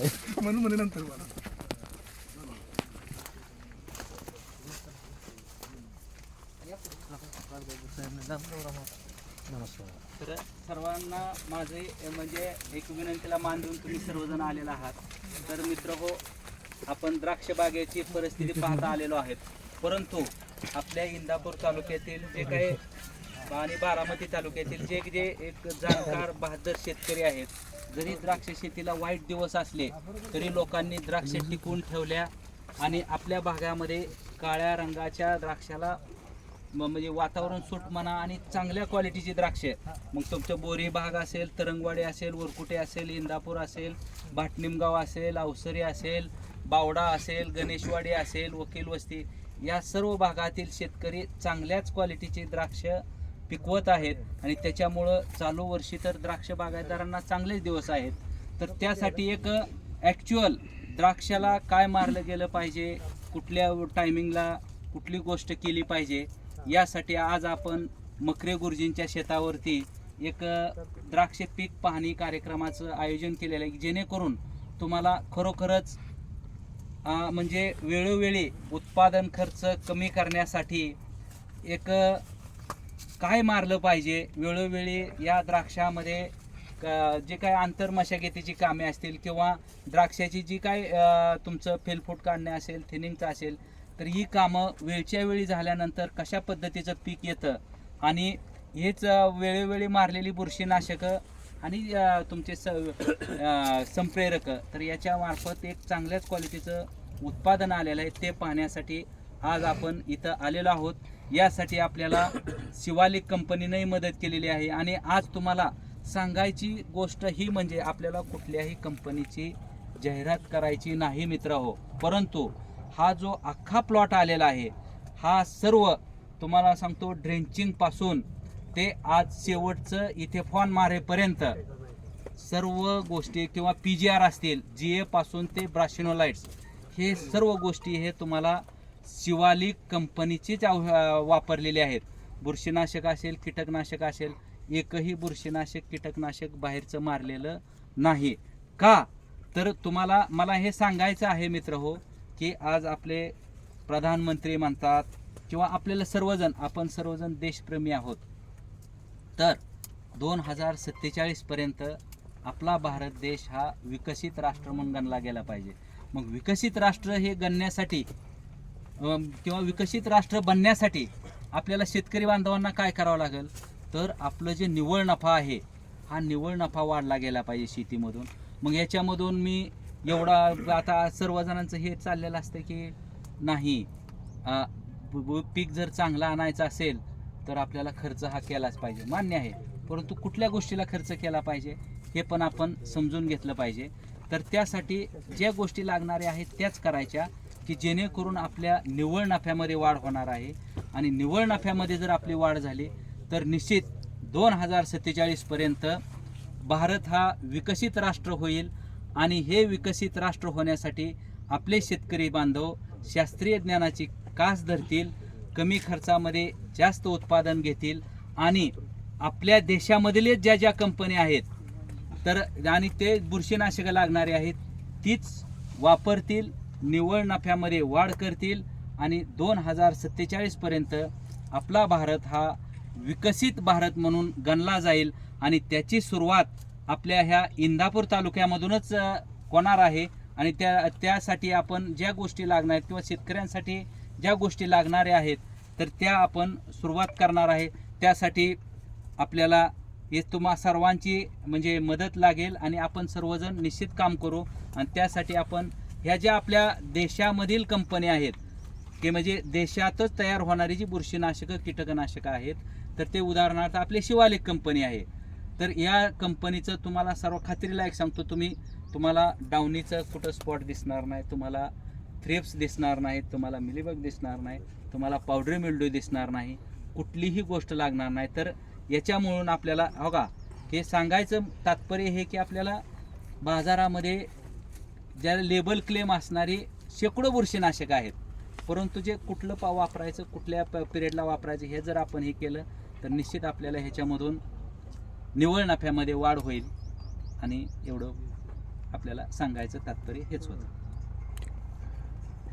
म्हणून म्हणे नंतर मला. तर सर्वांना माझे म्हणजे एक विनंतीला मान देऊन तुम्ही सर्वजण आलेला आहात. तर मित्र हो, आपण द्राक्ष बागेची परिस्थिती पाहता आलेलो आहेत. परंतु आपल्या इंदापूर तालुक्यातील जे काही आणि बारामती तालुक्यातील जे जे एक जाणकार बहादर शेतकरी आहेत, जरी द्राक्ष शेतीला वाईट दिवस असले तरी लोकांनी द्राक्ष टिकवून ठेवल्या आणि आपल्या भागामध्ये काळ्या रंगाच्या द्राक्षाला म्हणजे वातावरण सूट म्हणा आणि चांगल्या क्वालिटीची द्राक्षे, मग तुमचं बोरी भाग असेल, तरंगवाडी असेल, वरकुटे असेल, इंदापूर असेल, भाटनिमगाव असेल, अवसरी असेल, बावडा असेल, गणेशवाडी असेल, वकील वस्ती, या सर्व भागातील शेतकरी चांगल्याच क्वालिटीची द्राक्ष पिकवत आहेत आणि त्याच्यामुळं चालू वर्षी तर द्राक्ष बागायतदारांना चांगलेच दिवस आहेत. तर त्यासाठी एक ॲक्च्युअल द्राक्षाला काय मारलं गेलं पाहिजे, कुठल्या टायमिंगला कुठली गोष्ट केली पाहिजे, यासाठी आज आपण मकरे गुरुजींच्या शेतावरती एक द्राक्ष पीक पाहणी कार्यक्रमाचं आयोजन केलेलं आहे, जेणेकरून तुम्हाला खरोखरच म्हणजे वेळोवेळी उत्पादन खर्च कमी करण्यासाठी एक काय मारलं पाहिजे, वेळोवेळी या द्राक्षामध्ये जे काय आंतरमशागतीची कामे असतील किंवा द्राक्षाची जी काय तुमचं फेलफूट काढणे असेल, थिनिंगचं असेल, तर ही कामं वेळच्या वेळी झाल्यानंतर कशा पद्धतीचं पीक येतं आणि हेच वेळोवेळी मारलेली बुरशीनाशकं आणि तुमचे संप्रेरक, तर याच्यामार्फत एक चांगल्याच क्वालिटीचं उत्पादन आलेलं आहे ते पाहण्यासाठी आज आपण इथं आलेलो आहोत. यासाठी आपल्याला शिवालिक कंपनीनेही मदत केलेली आहे आणि आज तुम्हाला सांगायची गोष्ट ही म्हणजे आपल्याला कुठल्याही कंपनीची जाहिरात करायची नाही मित्र हो, परंतु हा जो अख्खा प्लॉट आलेला आहे हा सर्व तुम्हाला सांगतो ड्रेंचिंग पासून ते आज शेवटचं इथे फॉन मारेपर्यंत सर्व गोष्टी किंवा PGR असतील, GA पासून ते ब्राशिनोलाइट्स, हे सर्व गोष्टी हे तुम्हाला शिवालिक कंपनीचीच वापरलेले आहेत. बुरशीनाशक असेल, कीटकनाशक असेल, एकही बुरशीनाशक कीटकनाशक बाहेरचं मारलेलं नाही. का तर तुम्हाला मला हे सांगायचं आहे मित्र हो की आज आपले प्रधानमंत्री म्हणतात किंवा आपल्याला सर्वजण, आपण सर्वजण देशप्रेमी आहोत, तर 2047 पर्यंत आपला भारत देश हा विकसित राष्ट्र म्हणून गणला गेला पाहिजे. मग विकसित राष्ट्र हे गणण्यासाठी किंवा विकसित राष्ट्र बनण्यासाठी आपल्याला शेतकरी बांधवांना काय करावं लागेल, तर आपलं जे निव्वळ नफा आहे हा निव्वळ नफा वाढला गेला पाहिजे शेतीमधून. मग याच्यामधून मी एवढा आता सर्वजणांचं हे चाललेलं असतं की नाही पीक जर चांगला आणायचं असेल तर आपल्याला खर्च हा केलाच पाहिजे, मान्य आहे, परंतु कुठल्या गोष्टीला खर्च केला पाहिजे हे पण आपण समजून घेतलं पाहिजे. तर त्यासाठी ज्या गोष्टी लागणाऱ्या आहेत त्याच करायच्या की जेणेकरून आपल्या निव्वळ नफ्यामध्ये वाढ होणार आहे आणि निव्वळ नफ्यामध्ये जर आपली वाढ झाली तर निश्चित 2047 पर्यंत भारत हा विकसित राष्ट्र होईल आणि हे विकसित राष्ट्र होण्यासाठी आपले शेतकरी बांधव शास्त्रीय ज्ञानाची कास धरतील, कमी खर्चामध्ये जास्त उत्पादन घेतील आणि आपल्या देशामधले ज्या ज्या कंपन्या आहेत तर आणि ते बुरशीनाशकं लागणारे आहेत तीच वापरतील, निव्वळ नफ्यामध्ये वाढ करतील आणि 2047 पर्यंत आपला भारत हा विकसित भारत म्हणून गणला जाईल आणि त्याची सुरुवात आपल्या ह्या इंदापूर तालुक्यामधूनच होणार आहे. आणि त्यासाठी आपण ज्या गोष्टी लागणार आहेत किंवा शेतकऱ्यांसाठी ज्या गोष्टी लागणाऱ्या आहेत तर त्या आपण सुरुवात करणार आहे. त्यासाठी आपल्याला हे तुम्हा सर्वांची म्हणजे मदत लागेल आणि आपण सर्वजण निश्चित काम करू. आणि त्यासाठी आपण ह्या ज्या आपल्या देशामधील कंपन्या आहेत की म्हणजे देशातच तयार होणारी जी बुरशीनाशकं कीटकनाशकं आहेत तर ते उदाहरणार्थ आपली शिवालिक कंपनी आहे. तर या कंपनीचं तुम्हाला सर्व खात्रीला एक सांगतो, तुम्हाला डाउनीचं कुठं स्पॉट दिसणार नाही, तुम्हाला थ्रिप्स दिसणार नाही, तुम्हाला मिलीबग दिसणार नाही, तुम्हाला पावडरी मिल्ड्यू दिसणार नाही, कुठलीही गोष्ट लागणार नाही. तर याच्यामुळून आपल्याला हो का हे सांगायचं तात्पर्य हे की आपल्याला बाजारामध्ये ज्या लेबल क्लेम असणारी शेकडो बुरशीनाशक आहेत, परंतु जे कुठलं वापरायचं, कुठल्या पिरियडला वापरायचं हे जर आपण हे केलं तर निश्चित आपल्याला ह्याच्यामधून निव्वळ नफ्यामध्ये वाढ होईल आणि एवढं आपल्याला सांगायचं तात्पर्य हेच होतं.